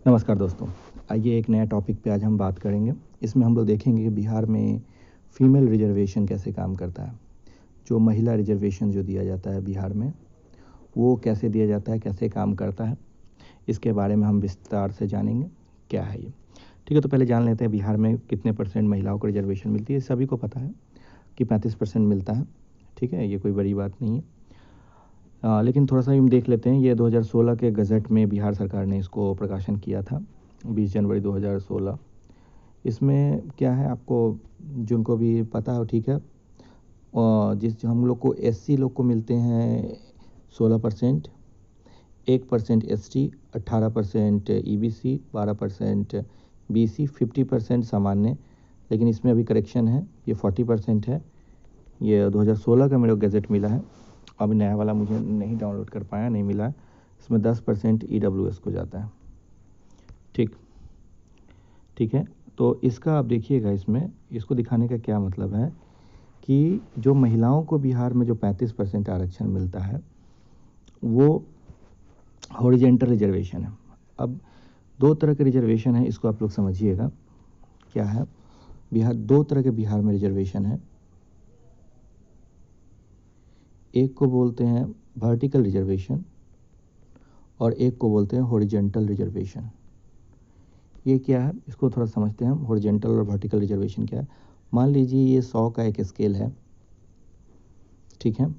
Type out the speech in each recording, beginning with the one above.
नमस्कार दोस्तों, आइए एक नया टॉपिक पे आज हम बात करेंगे। इसमें हम लोग देखेंगे कि बिहार में फ़ीमेल रिजर्वेशन कैसे काम करता है। जो महिला रिजर्वेशन जो दिया जाता है बिहार में, वो कैसे दिया जाता है, कैसे काम करता है, इसके बारे में हम विस्तार से जानेंगे क्या है ये। ठीक है, तो पहले जान लेते हैं बिहार में कितने % महिलाओं को रिजर्वेशन मिलती है। सभी को पता है कि 35% मिलता है। ठीक है, ये कोई बड़ी बात नहीं है। लेकिन थोड़ा-सा हम देख लेते हैं। ये 2016 के गज़ट में बिहार सरकार ने इसको प्रकाशन किया था, 20 जनवरी 2016। इसमें क्या है, आपको जिनको भी पता हो, ठीक है। जिस हम लोग को एससी लोग को मिलते हैं 16%, 1% एसटी, 18% ईबीसी, 12% बीसी, 50% सामान्य। लेकिन इसमें अभी करेक्शन है, ये 40% है। ये 2016 का मेरे को गज़ट मिला है। अभी नया वाला मुझे नहीं डाउनलोड कर पाया, नहीं मिला है। इसमें 10% ईडब्ल्यूएस को जाता है। ठीक है, तो इसका आप देखिएगा, इसमें इसको दिखाने का क्या मतलब है कि जो महिलाओं को बिहार में जो 35% आरक्षण मिलता है, वो हॉरिजेंटल रिजर्वेशन है। अब दो तरह के रिजर्वेशन है, इसको आप लोग समझिएगा क्या है। दो तरह के बिहार में रिजर्वेशन है। एक को बोलते हैं वर्टिकल रिजर्वेशन और एक को बोलते हैं हॉरिजेंटल रिजर्वेशन। ये क्या है, इसको थोड़ा समझते हैं हम। हॉरिजेंटल और वर्टिकल रिजर्वेशन क्या है। मान लीजिए ये 100 का एक स्केल है, ठीक है,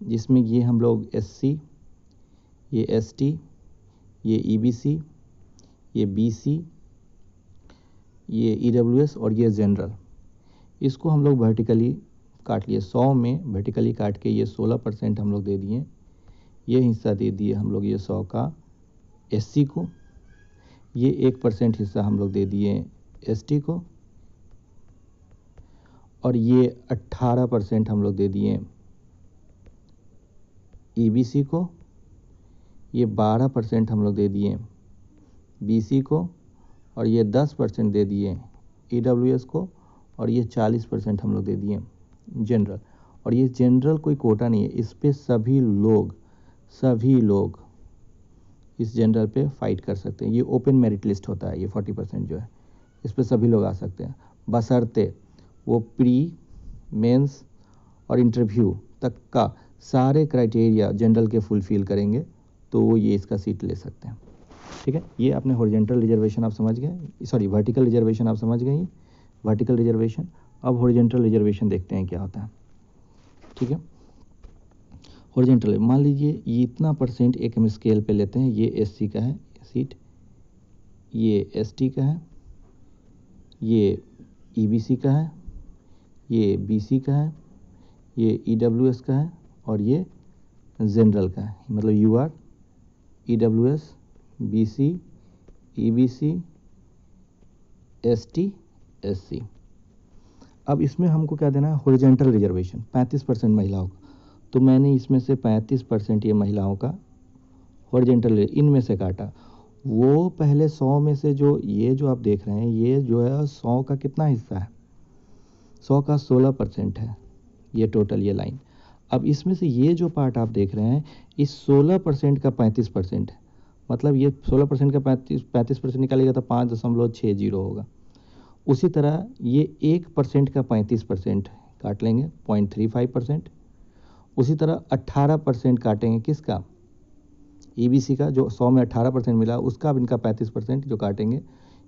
जिसमें ये हम लोग एससी, ये एसटी, ये ईबीसी, ये बीसी, ये ईडब्ल्यूएस और ये जनरल, इसको हम लोग वर्टिकली काट लिए। 100 में वर्टिकली काट के ये 16% हम लोग दे दिए। ये हिस्सा दे दिए हम लोग ये 100 का एससी को। ये 1% हिस्सा हम लोग दे दिए एसटी को। और ये 18% हम लोग दे दिए ईबीसी को। ये 12% हम लोग दे दिए बीसी को। और ये 10% दे दिए ईडब्ल्यूएस को। और ये 40% हम लोग दे दिए जनरल। और ये जनरल कोई कोटा नहीं है, इस पे सभी लोग इस जनरल पे फाइट कर सकते हैं। ये ओपन मेरिट लिस्ट होता है, ये 40% जो है, इस पे सभी लोग आ सकते हैं, बशर्ते वो प्री, मेंस और इंटरव्यू तक का सारे क्राइटेरिया जनरल के फुलफिल करेंगे, तो वो ये इसका सीट ले सकते हैं। ठीक है, ये अपने हॉरिजेंटल रिजर्वेशन आप समझ गए, सॉरी वर्टिकल रिजर्वेशन आप समझ गए, वर्टिकल रिजर्वेशन। अब हॉरिजेंटल रिजर्वेशन देखते हैं क्या होता है। ठीक है, हॉरिजेंटल मान लीजिए ये इतना % एक हम स्केल पे लेते हैं। ये एससी का है सीट, ये एसटी का है, ये ईबीसी का है, ये बीसी का है, ये ईडब्ल्यूएस का है और ये जनरल का है। मतलब UR, EWS, BC, EBC, ST, SC. अब इसमें हमको क्या देना है, हॉरिजेंटल रिजर्वेशन 35% महिलाओं का। तो मैंने इसमें से 35% ये महिलाओं का हॉरिजेंटल इनमें से काटा। वो पहले 100 में से जो ये जो आप देख रहे हैं, ये जो है 100 का कितना हिस्सा है, 100 का 16% है ये टोटल, ये लाइन। अब इसमें से ये जो पार्ट आप देख रहे हैं, इस 16% का 35% है। मतलब ये 16% का 35% निकालेगा तो 5.60 होगा। उसी तरह ये 1% का 35% काट लेंगे, 0.35%। उसी तरह 18% काटेंगे किसका, ईबीसी का, जो 100 में 18% मिला, उसका अब इनका 35% जो काटेंगे,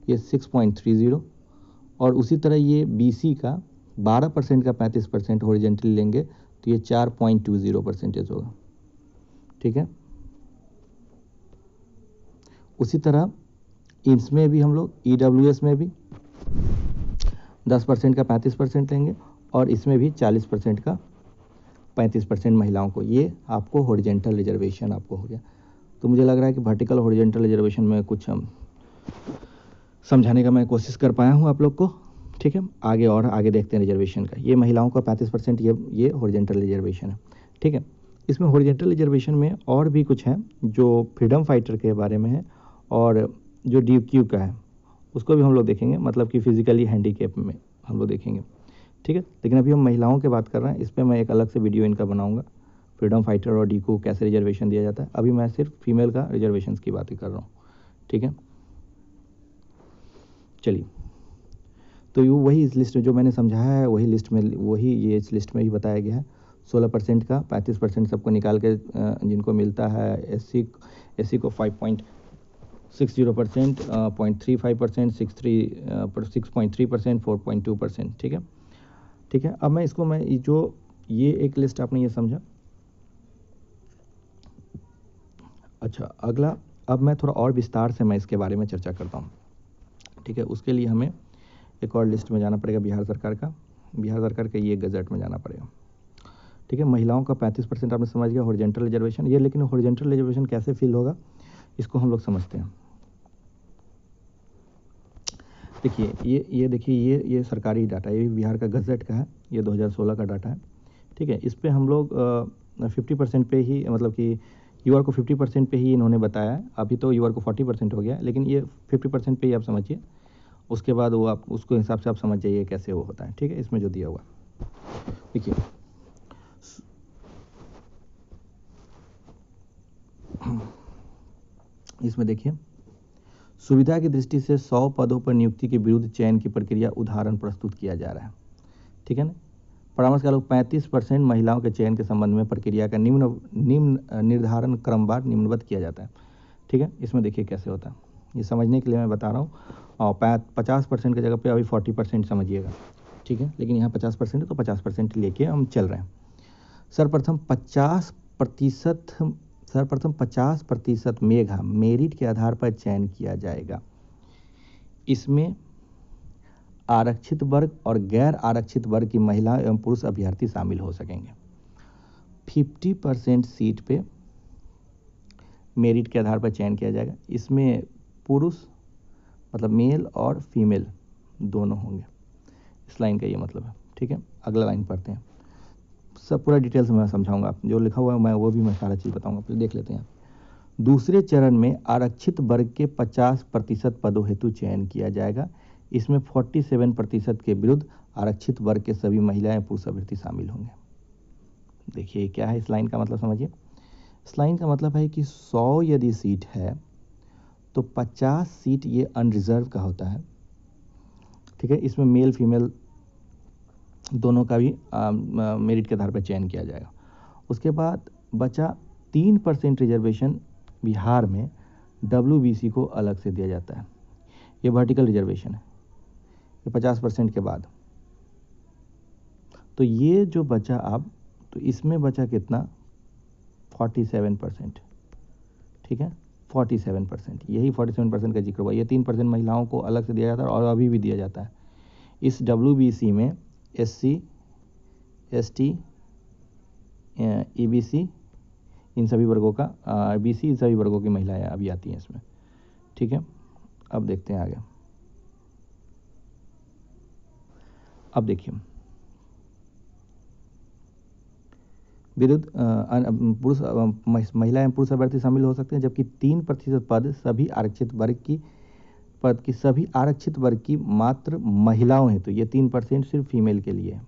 ये 6.30। और उसी तरह ये बीसी का 12% का 35% हॉरिजेंटली लेंगे, तो ये 4.20% होगा। ठीक है, उसी तरह इसमें भी हम लोग ईडब्ल्यूएस में भी 10% का 35% लेंगे और इसमें भी 40% का 35% महिलाओं को। ये आपको हॉरिजेंटल रिजर्वेशन आपको हो गया। तो मुझे लग रहा है कि वर्टिकल हॉरिजेंटल रिजर्वेशन में कुछ हम समझाने का मैं कोशिश कर पाया हूँ आप लोग को। ठीक है, आगे देखते हैं रिजर्वेशन का। ये महिलाओं का 35%, ये हॉरिजेंटल रिजर्वेशन है। ठीक है, इसमें हॉरिजेंटल रिजर्वेशन में और भी कुछ है जो फ्रीडम फाइटर के बारे में है, और जो डीक्यू का है उसको भी हम लोग देखेंगे, मतलब कि फिजिकली हैंडीकैप में हम लोग देखेंगे। ठीक है, लेकिन अभी हम महिलाओं की बात कर रहे हैं, इस पर मैं एक अलग से वीडियो इनका बनाऊंगा, फ्रीडम फाइटर और डीक्यू कैसे रिजर्वेशन दिया जाता है। अभी मैं सिर्फ फीमेल का रिजर्वेशन की बात कर रहा हूँ। ठीक है, चलिए, तो ये वही इस लिस्ट में जो मैंने समझाया है वही लिस्ट में, वही ये इस लिस्ट में ही बताया गया है। 16% का 35% सबको निकाल के जिनको मिलता है, एससी को 5.60%, 0.35%, 6.3%, 4.2%, ठीक है, ठीक है। अब मैं जो ये एक लिस्ट आपने ये समझा। अच्छा, अगला अब मैं थोड़ा और विस्तार से मैं इसके बारे में चर्चा करता हूँ, ठीक है। उसके लिए हमें एक और लिस्ट में जाना पड़ेगा, बिहार सरकार का ये गजट में जाना पड़ेगा, ठीक है। महिलाओं का 35% आपने समझ गया, हॉरिजॉन्टल रिजर्वेशन ये, लेकिन हॉरिजॉन्टल रिजर्वेशन कैसे फिल होगा इसको हम लोग समझते हैं। देखिए ये सरकारी डाटा, ये बिहार का गजट का है, ये 2016 का डाटा है, ठीक है। इस पे हम लोग 50% पे ही, मतलब कि यूआर को 50% पे ही इन्होंने बताया है। अभी तो यूआर को 40% हो गया, लेकिन ये 50% पे ही आप समझिए, उसके बाद वो आप उसको हिसाब से आप समझ जाइए कैसे वो होता है, ठीक है। इसमें जो दिया हुआ देखिए, इसमें देखिए, सुविधा की दृष्टि से 100 पदों पर नियुक्ति के विरुद्ध चयन की प्रक्रिया उदाहरण प्रस्तुत किया जा रहा है, ठीक है ना। परामर्श का लोग 35% महिलाओं के चयन के संबंध में प्रक्रिया का निम्न निर्धारण क्रमवार निम्नवत किया जाता है, ठीक है। इसमें देखिए कैसे होता है, ये समझने के लिए मैं बता रहा हूँ। और 50% की जगह पे अभी 40% समझिएगा, ठीक है, लेकिन यहाँ 50% है तो 50% लेके हम चल रहे हैं। सर्वप्रथम 50% मेघा मेरिट के आधार पर चयन किया जाएगा। इसमें आरक्षित वर्ग और गैर आरक्षित वर्ग की महिला एवं पुरुष अभ्यर्थी शामिल हो सकेंगे। 50% सीट पे मेरिट के आधार पर चयन किया जाएगा। इसमें पुरुष मतलब मेल और फीमेल दोनों होंगे, इस लाइन का ये मतलब है, ठीक है। अगला लाइन पढ़ते हैं, सब पूरा डिटेल्स में मैं समझाऊंगा, जो लिखा हुआ है मैं वो भी मैं सारा चीज़ बताऊंगा, फिर देख लेते हैं। दूसरे चरण में आरक्षित वर्ग के 50% पदों हेतु चयन किया जाएगा। इसमें 47% के विरुद्ध आरक्षित वर्ग के सभी महिलाएं पुरुष अभ्यर्थी शामिल होंगे। देखिए क्या है इस लाइन का मतलब, समझिए। इस लाइन का मतलब है कि 100 यदि सीट है तो 50 सीट ये अनरिजर्व का होता है, ठीक है। इसमें मेल फीमेल दोनों का भी मेरिट के आधार पर चयन किया जाएगा। उसके बाद बचा 3% रिजर्वेशन बिहार में WBC को अलग से दिया जाता है। ये वर्टिकल रिजर्वेशन है, ये 50% के बाद। तो ये जो बचा अब, तो इसमें बचा कितना, 47%, ठीक है, 47%। यही 47% का जिक्र हुआ। ये 3% महिलाओं को अलग से दिया जाता है और अभी भी दिया जाता है। इस WBC में SC ST EBC इन सभी वर्गों का BC इन सभी वर्गों की महिलाएं अभी आती हैं इसमें, ठीक है। अब देखते हैं आगे। अब देखिए, विरुद्ध पुरुष महिला एवं पुरुष अभ्यर्थी शामिल हो सकते हैं, जबकि 3% पद सभी आरक्षित वर्ग की मात्र महिलाओं हैं। तो ये 3% सिर्फ फीमेल के लिए,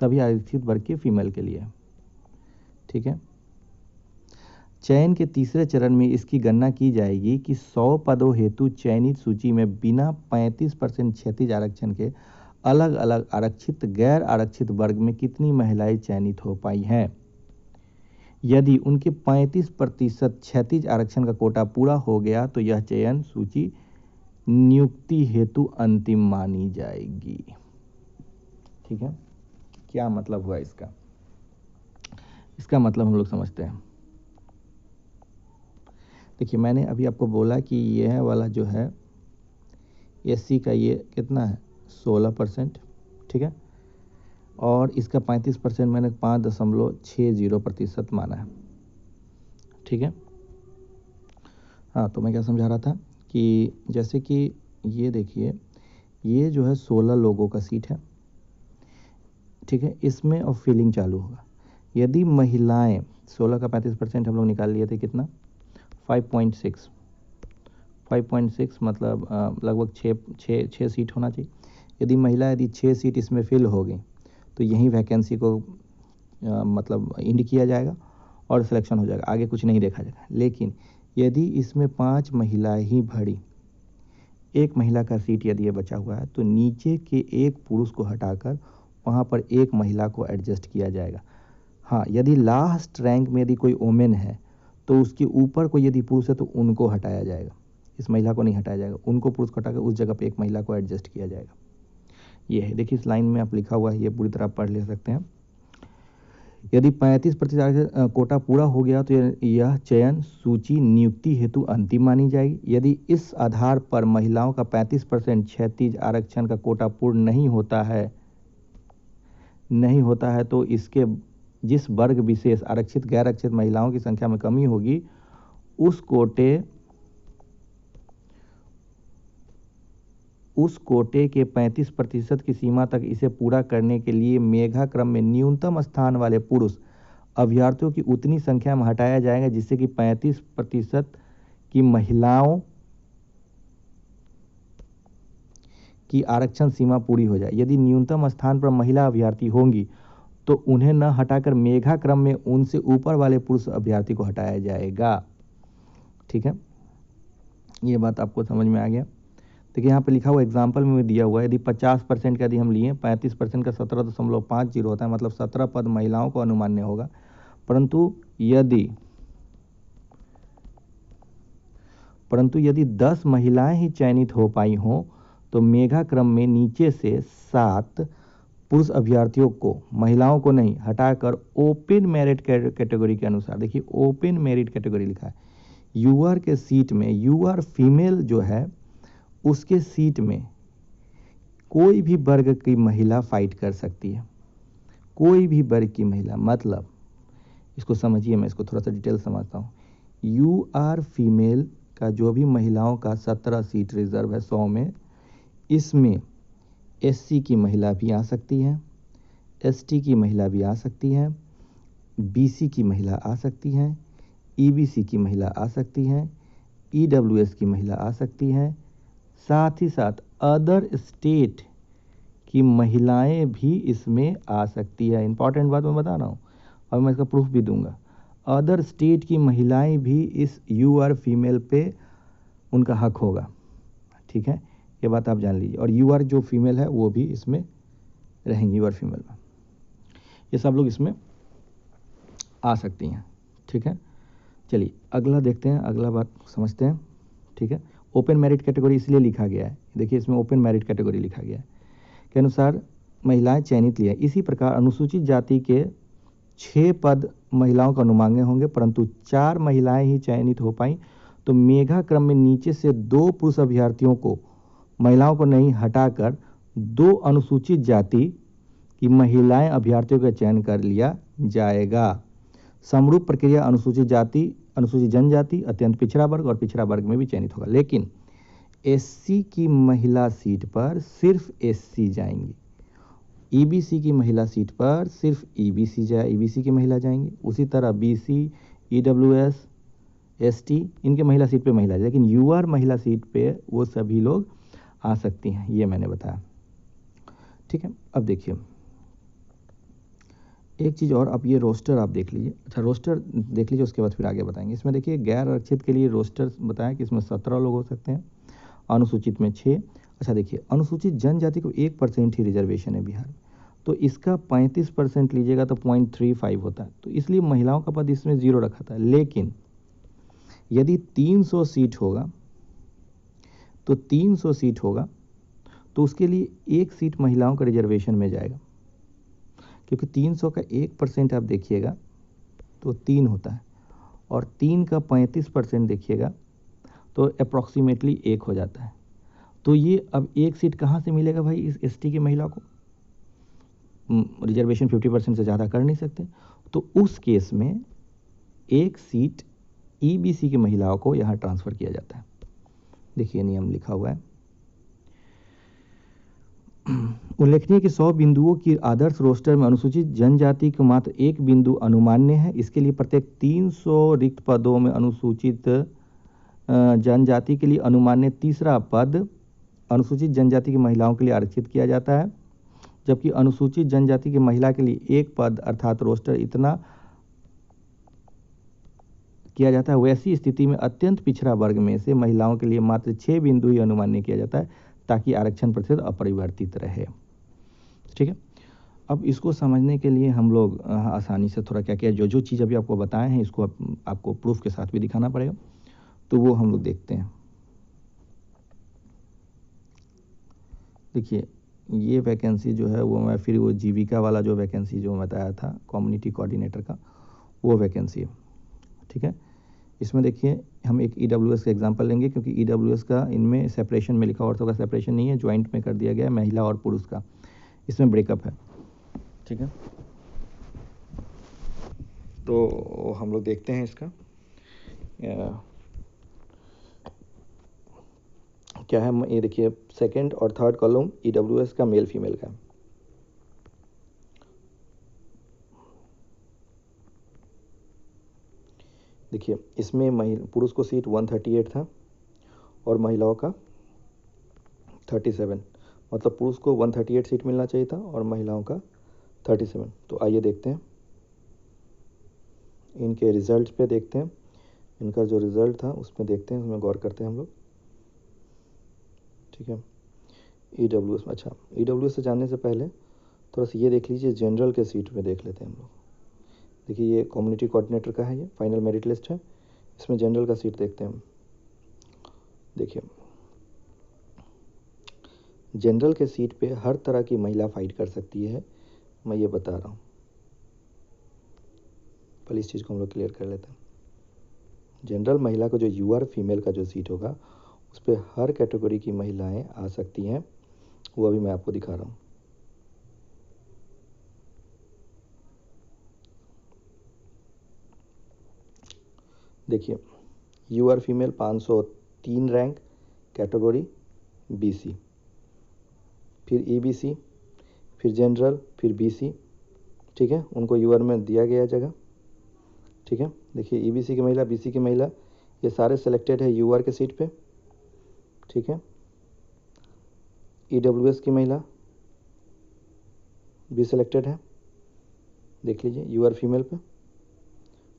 सभी आरक्षित वर्ग के फीमेल के लिए, ठीक है। चयन के तीसरे चरण में इसकी गणना की जाएगी कि 100 पदों हेतु चयनित सूची में बिना 35% क्षैतिज आरक्षण के अलग अलग आरक्षित गैर आरक्षित वर्ग में कितनी महिलाएं चयनित हो पाई हैं। यदि उनके 35% क्षैतिज आरक्षण का कोटा पूरा हो गया तो यह चयन सूची नियुक्ति हेतु अंतिम मानी जाएगी, ठीक है। क्या मतलब हुआ इसका, इसका मतलब हम लोग समझते हैं। देखिए, मैंने अभी आपको बोला कि यह वाला जो है SC का ये कितना है, 16%, ठीक है, और इसका 35% मैंने 5.60% माना है, ठीक है। हाँ, तो मैं क्या समझा रहा था कि जैसे कि ये देखिए, ये जो है 16 लोगों का सीट है, ठीक है। इसमें अब फिलिंग चालू होगा। यदि महिलाएं 16 का 35% हम लोग निकाल लिए थे, कितना, 5.6 मतलब लगभग 6 सीट होना चाहिए। यदि 6 सीट इसमें फिल हो गई तो यही वैकेंसी को मतलब इंड किया जाएगा और सिलेक्शन हो जाएगा, आगे कुछ नहीं देखा जाएगा। लेकिन यदि इसमें 5 महिलाएं ही भरी, एक महिला का सीट यदि ये बचा हुआ है तो नीचे के एक पुरुष को हटाकर वहाँ पर एक महिला को एडजस्ट किया जाएगा। हाँ, यदि लास्ट रैंक में यदि कोई वोमेन है तो उसके ऊपर कोई यदि पुरुष है तो उनको हटाया जाएगा, इस महिला को नहीं हटाया जाएगा, उनको पुरुष को हटाकर उस जगह पे एक महिला को एडजस्ट किया जाएगा। ये है, देखिए इस लाइन में आप लिखा हुआ है, ये पूरी तरह पढ़ ले सकते हैं। यदि 35% कोटा पूरा हो गया तो यह चयन सूची नियुक्ति हेतु अंतिम मानी जाएगी। यदि इस आधार पर महिलाओं का 35% क्षैतिज आरक्षण का कोटा पूर्ण नहीं होता है तो इसके जिस वर्ग विशेष आरक्षित गैर आरक्षित महिलाओं की संख्या में कमी होगी उस कोटे के 35% की सीमा तक इसे पूरा करने के लिए मेघा क्रम में न्यूनतम स्थान वाले पुरुष अभ्यर्थियों की उतनी संख्या में हटाया जाएगा जिससे कि 35% की महिलाओं की आरक्षण सीमा पूरी हो जाए। यदि न्यूनतम स्थान पर महिला अभ्यर्थी होंगी तो उन्हें न हटाकर मेघा क्रम में उनसे ऊपर वाले पुरुष अभ्यर्थी को हटाया जाएगा। ठीक है, ये बात आपको समझ में आ गया। देखिए यहाँ पे लिखा हुआ एग्जाम्पल में दिया हुआ है, यदि 50% का यदि हम लिए 35% का 17.50 होता है, मतलब 17 पद महिलाओं को अनुमान्य होगा। परंतु यदि 10 महिलाएं ही चयनित हो पाई हों तो मेघा क्रम में नीचे से 7 पुरुष अभ्यर्थियों को, महिलाओं को नहीं, हटाकर ओपन मेरिट कैटेगरी के अनुसार, देखिए ओपन मेरिट कैटेगरी लिखा है, यूआर के सीट में यूआर फीमेल जो है उसके सीट में कोई भी वर्ग की महिला फाइट कर सकती है, कोई भी वर्ग की महिला। मतलब इसको समझिए, मैं इसको थोड़ा सा डिटेल समझता हूँ। यूआर फीमेल का जो भी महिलाओं का 17 सीट रिजर्व है 100 में, इसमें एससी की महिला भी आ सकती है, एसटी की महिला भी आ सकती है, बीसी की महिला आ सकती है, ईबीसी की महिला आ सकती है, ईडब्ल्यूएस की महिला आ सकती है, साथ ही साथ अदर स्टेट की महिलाएं भी इसमें आ सकती है। इंपॉर्टेंट बात मैं बता रहा हूँ और मैं इसका प्रूफ भी दूंगा। अदर स्टेट की महिलाएं भी इस यूआर फीमेल पे उनका हक होगा। ठीक है, ये बात आप जान लीजिए। और यूआर जो फीमेल है वो भी इसमें रहेंगी, यूआर फीमेल में ये सब लोग इसमें आ सकती हैं। ठीक है, चलिए अगला देखते हैं, अगला बात समझते हैं। ठीक है, ओपन मेरिट कैटेगरी इसलिए लिखा गया है, देखिए इसमें ओपन मेरिट कैटेगरी लिखा गया है के अनुसार महिलाएं चयनित लिया। इसी प्रकार अनुसूचित जाति के 6 पद महिलाओं का अनुमान्य होंगे, परंतु 4 महिलाएं ही चयनित हो पाई तो मेघा क्रम में नीचे से 2 पुरुष अभ्यर्थियों को, महिलाओं को नहीं, हटाकर 2 अनुसूचित जाति की महिलाएं अभ्यर्थियों का चयन कर लिया जाएगा। समरूप प्रक्रिया अनुसूचित जाति, अनुसूचित जनजाति, अत्यंत पिछड़ा वर्ग और पिछड़ा वर्ग में भी चयनित होगा। लेकिन एससी की महिला सीट पर सिर्फ एससी जाएंगी, ईबीसी की महिला सीट पर सिर्फ ईबीसी की महिला जाएंगी। उसी तरह बीसी, ईडब्ल्यूएस, एसटी इनके महिला सीट पे महिला, लेकिन यूआर महिला सीट पे वो सभी लोग आ सकती हैं, ये मैंने बताया। ठीक है, अब देखिए एक चीज़ और, अब ये रोस्टर आप देख लीजिए। अच्छा, रोस्टर देख लीजिए, उसके बाद फिर आगे बताएंगे। इसमें देखिए गैर आरक्षित के लिए रोस्टर बताया कि इसमें 17 लोग हो सकते हैं, अनुसूचित में 6। अच्छा देखिए, अनुसूचित जनजाति को 1% ही रिजर्वेशन है बिहार में, तो इसका 35% लीजिएगा तो 0.35 होता है, तो इसलिए महिलाओं का पद इसमें 0 रखा था। लेकिन यदि 300 सीट होगा तो उसके लिए 1 सीट महिलाओं का रिजर्वेशन में जाएगा, क्योंकि 300 का 1% आप देखिएगा तो 3 होता है, और 3 का 35% देखिएगा तो अप्रॉक्सीमेटली 1 हो जाता है। तो ये अब 1 सीट कहाँ से मिलेगा भाई इस एसटी की महिला को? रिजर्वेशन 50% से ज़्यादा कर नहीं सकते, तो उस केस में 1 सीट ईबीसी की महिलाओं को यहाँ ट्रांसफ़र किया जाता है। देखिए नियम लिखा हुआ है। उल्लेखनीय कि 100 बिंदुओं की आदर्श रोस्टर में अनुसूचित जनजाति को मात्र 1 बिंदु अनुमान्य है। इसके लिए प्रत्येक 300 रिक्त पदों में अनुसूचित जनजाति के लिए अनुमान्य तीसरा पद अनुसूचित जनजाति की महिलाओं के लिए आरक्षित किया जाता है, जबकि अनुसूचित जनजाति की महिला के लिए 1 पद अर्थात रोस्टर इतना किया जाता है, वैसी स्थिति में अत्यंत पिछड़ा वर्ग में से महिलाओं के लिए मात्र 6 बिंदु ही अनुमान्य किया जाता है ताकि आरक्षण प्रतिशत अपरिवर्तित रहे। ठीक है, अब इसको समझने के लिए हम लोग आसानी से थोड़ा क्या किया, जो जो चीज़ अभी आपको बताए हैं इसको आपको प्रूफ के साथ भी दिखाना पड़ेगा, तो वो हम लोग देखते हैं। देखिए ये वैकेंसी जो है वो मैं फिर वो जीविका वाला जो वैकेंसी जो बताया था कम्युनिटी कोऑर्डिनेटर का, वो वैकेंसी है। ठीक है, इसमें देखिए हम एक ईडब्ल्यूएस का एग्जांपल लेंगे, क्योंकि ईडब्ल्यूएस का इनमें सेपरेशन में लिखा, औरतों का सेपरेशन नहीं है, ज्वाइंट में कर दिया गया है, महिला और पुरुष का इसमें ब्रेकअप है। ठीक है, तो हम लोग देखते हैं इसका क्या है। ये देखिए सेकंड और थर्ड कॉलम ईडब्ल्यूएस का मेल फीमेल का। देखिए इसमें पुरुष को सीट 138 था और महिलाओं का 37, मतलब पुरुष को 138 सीट मिलना चाहिए था और महिलाओं का 37। तो आइए देखते हैं इनके रिजल्ट पे, देखते हैं इनका जो रिजल्ट था उसमें देखते हैं, उसमें गौर करते हैं हम लोग। ठीक है, ईडब्ल्यूएस, अच्छा ईडब्ल्यूएस से जानने से पहले थोड़ा सा ये देख लीजिए, जनरल के सीट में देख लेते हैं हम लोग। देखिए ये कम्युनिटी कोऑर्डिनेटर का है, ये फाइनल मेरिट लिस्ट है, इसमें जनरल का सीट देखते हैं हम। देखिए जनरल के सीट पे हर तरह की महिला फाइट कर सकती है, मैं ये बता रहा हूँ, पहले इस चीज़ को हम लोग क्लियर कर लेते हैं। जनरल महिला को जो यूआर फीमेल का जो सीट होगा उस पर हर कैटेगरी की महिलाएं आ सकती हैं, वो अभी मैं आपको दिखा रहा हूँ। देखिए UR female 503 rank, category BC, फिर ईबीसी, फिर जनरल, फिर बीसी। ठीक है, उनको यूआर में दिया गया जगह। ठीक है, देखिए ईबीसी की महिला, बीसी की महिला, ये सारे सेलेक्टेड है यूआर के सीट पे। ठीक है, ईडब्ल्यूएस की महिला भी सिलेक्टेड है, देख लीजिए यूआर फीमेल पे।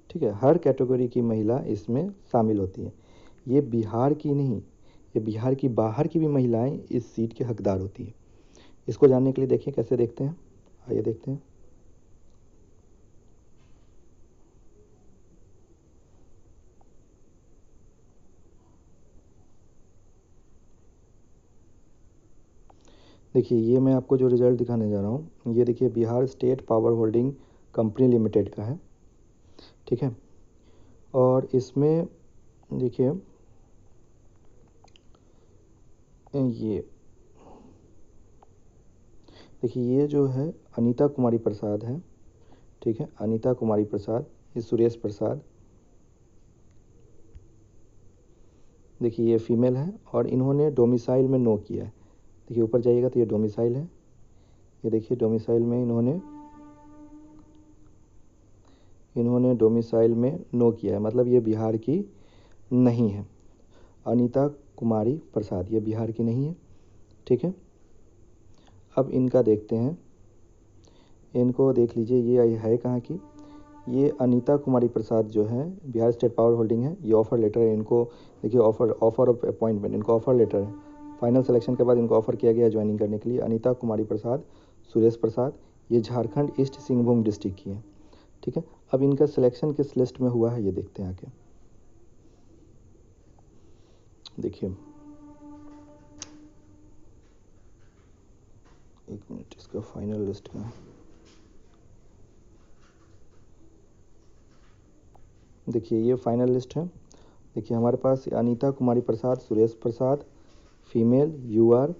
ठीक है, हर कैटेगरी की महिला इसमें शामिल होती है, ये बिहार की नहीं, ये बिहार की बाहर की भी महिलाएं इस सीट के हकदार होती है। इसको जानने के लिए देखिए कैसे देखते हैं, आइए देखते हैं। देखिए ये मैं आपको जो रिजल्ट दिखाने जा रहा हूँ, ये देखिए Bihar state power holding company limited का है। ठीक है, और इसमें देखिए ये जो है अनीता कुमारी प्रसाद है। ठीक है, अनीता कुमारी प्रसाद, ये सुरेश प्रसाद, देखिए ये फीमेल है और इन्होंने डोमिसाइल में नो किया है। देखिए ऊपर जाइएगा तो ये डोमिसाइल है, ये देखिए डोमिसाइल में इन्होंने डोमिसाइल में नो किया है, मतलब ये बिहार की नहीं है। अनीता कुमारी प्रसाद ये बिहार की नहीं है। ठीक है, अब इनका देखते हैं, इनको देख लीजिए ये है कहाँ की। ये अनीता कुमारी प्रसाद जो है बिहार स्टेट पावर होल्डिंग है, ये ऑफ़र लेटर है इनको। देखिए ऑफ़र ऑफ अपॉइंटमेंट, इनको ऑफ़र लेटर है, फाइनल सिलेक्शन के बाद इनको ऑफ़र किया गया ज्वाइनिंग करने के लिए। अनीता कुमारी प्रसाद, सुरेश प्रसाद, ये झारखंड ईस्ट सिंहभूम डिस्ट्रिक्ट की है। ठीक है, अब इनका सिलेक्शन किस लिस्ट में हुआ है ये देखते हैं आके। देखिए एक मिनट, इसका फाइनल लिस्ट का देखिए, ये फाइनल लिस्ट है। देखिए हमारे पास अनीता कुमारी प्रसाद, सुरेश प्रसाद, फीमेल, यूआर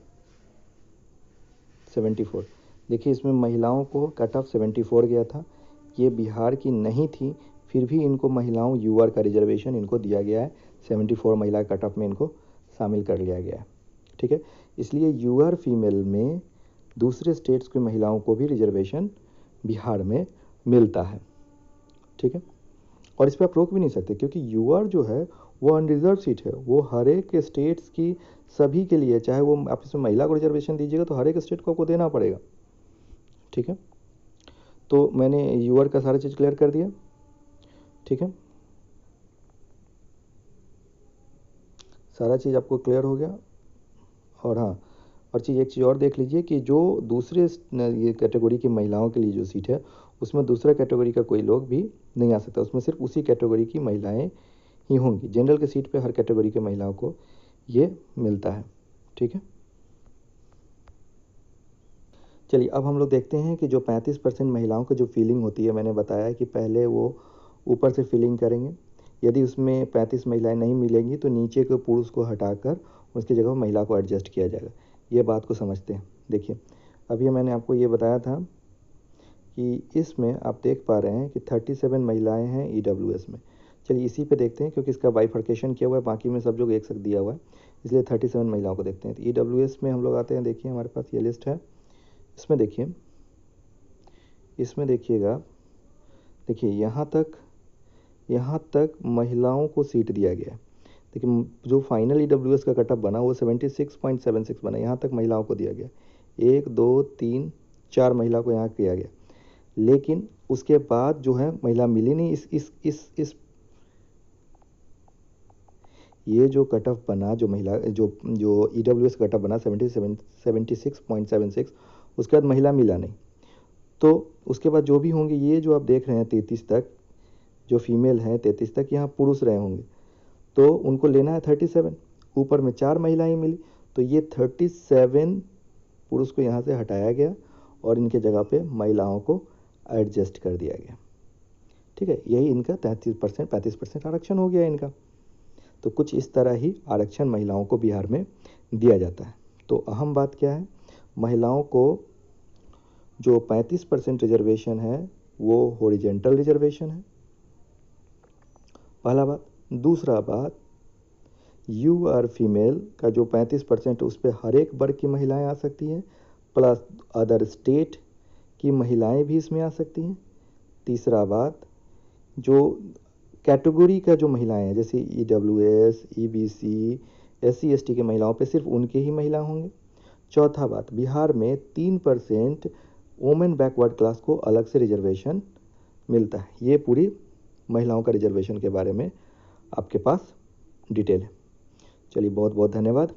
74। देखिए इसमें महिलाओं को कट ऑफ 74 गया था, ये बिहार की नहीं थी, फिर भी इनको महिलाओं यूआर का रिजर्वेशन इनको दिया गया है, 74 महिला कट ऑफ में इनको शामिल कर लिया गया है। ठीक है, इसलिए यूआर फीमेल में दूसरे स्टेट्स की महिलाओं को भी रिजर्वेशन बिहार में मिलता है। ठीक है, और इस पर आप रोक भी नहीं सकते, क्योंकि यूआर जो है वो अनरिजर्व सीट है, वो हर एक स्टेट्स की सभी के लिए, चाहे वो आप इसमें महिला को रिजर्वेशन दीजिएगा तो हर एक स्टेट को आपको देना पड़ेगा। ठीक है, तो मैंने यूआर का सारा चीज़ क्लियर कर दिया। ठीक है, सारा चीज़ आपको क्लियर हो गया। और हाँ, और एक चीज़ और देख लीजिए कि जो दूसरे ये कैटेगरी की महिलाओं के लिए जो सीट है उसमें दूसरा कैटेगरी का कोई लोग भी नहीं आ सकता, उसमें सिर्फ उसी कैटेगरी की महिलाएं ही होंगी। जनरल के सीट पे हर कैटेगरी के महिलाओं को ये मिलता है। ठीक है, चलिए अब हम लोग देखते हैं कि जो 35% महिलाओं की जो फिलिंग होती है, मैंने बताया कि पहले वो ऊपर से फिलिंग करेंगे, यदि उसमें 35 महिलाएं नहीं मिलेंगी तो नीचे के पुरुष को हटाकर उसकी जगह महिला को एडजस्ट किया जाएगा। ये बात को समझते हैं। देखिए, अभी मैंने आपको ये बताया था कि इसमें आप देख पा रहे हैं कि 37 महिलाएं हैं EWS में। चलिए इसी पे देखते हैं, क्योंकि इसका बाइफर्केशन किया हुआ है, बाकी में सब लोग एक साथ दिया हुआ है, इसलिए 37 महिलाओं को देखते हैं। तो EWS में हम लोग आते हैं, देखिए हमारे पास ये लिस्ट है। इसमें देखिए, इसमें देखिएगा, देखिए यहाँ तक महिलाओं को सीट दिया गया है। देखिए जो फाइनल EWS का कटअप बना वो 76.76 बना, यहाँ तक महिलाओं को दिया गया। 1 2 3 4 महिला को यहाँ किया गया, लेकिन उसके बाद जो है महिला मिली नहीं। इस ये जो कटअप बना, जो महिला जो EWS कटअप बना 76.76, उसके बाद महिला मिला नहीं। तो उसके बाद जो भी होंगे, ये जो आप देख रहे हैं 33 तक जो फीमेल हैं, 33 तक यहाँ पुरुष रहे होंगे, तो उनको लेना है 37। ऊपर में 4 महिलाएं मिली, तो ये 37 पुरुष को यहाँ से हटाया गया और इनके जगह पे महिलाओं को एडजस्ट कर दिया गया। ठीक है, यही इनका 35% आरक्षण हो गया इनका। तो कुछ इस तरह ही आरक्षण महिलाओं को बिहार में दिया जाता है। तो अहम बात क्या है, महिलाओं को जो 35% रिजर्वेशन है वो हॉरिजेंटल रिजर्वेशन है, पहला बात। दूसरा बात, यू आर फीमेल का जो 35% उस पर हर एक वर्ग की महिलाएं आ सकती हैं, प्लस अदर स्टेट की महिलाएं भी इसमें आ सकती हैं। तीसरा बात, जो कैटेगरी का जो महिलाएं हैं, जैसे EWS, EBC, SC ST के महिलाओं पे सिर्फ उनके ही महिला होंगे। चौथा बात, बिहार में 3% वुमेन बैकवर्ड क्लास को अलग से रिजर्वेशन मिलता है। ये पूरी महिलाओं का रिजर्वेशन के बारे में आपके पास डिटेल है। चलिए बहुत बहुत धन्यवाद।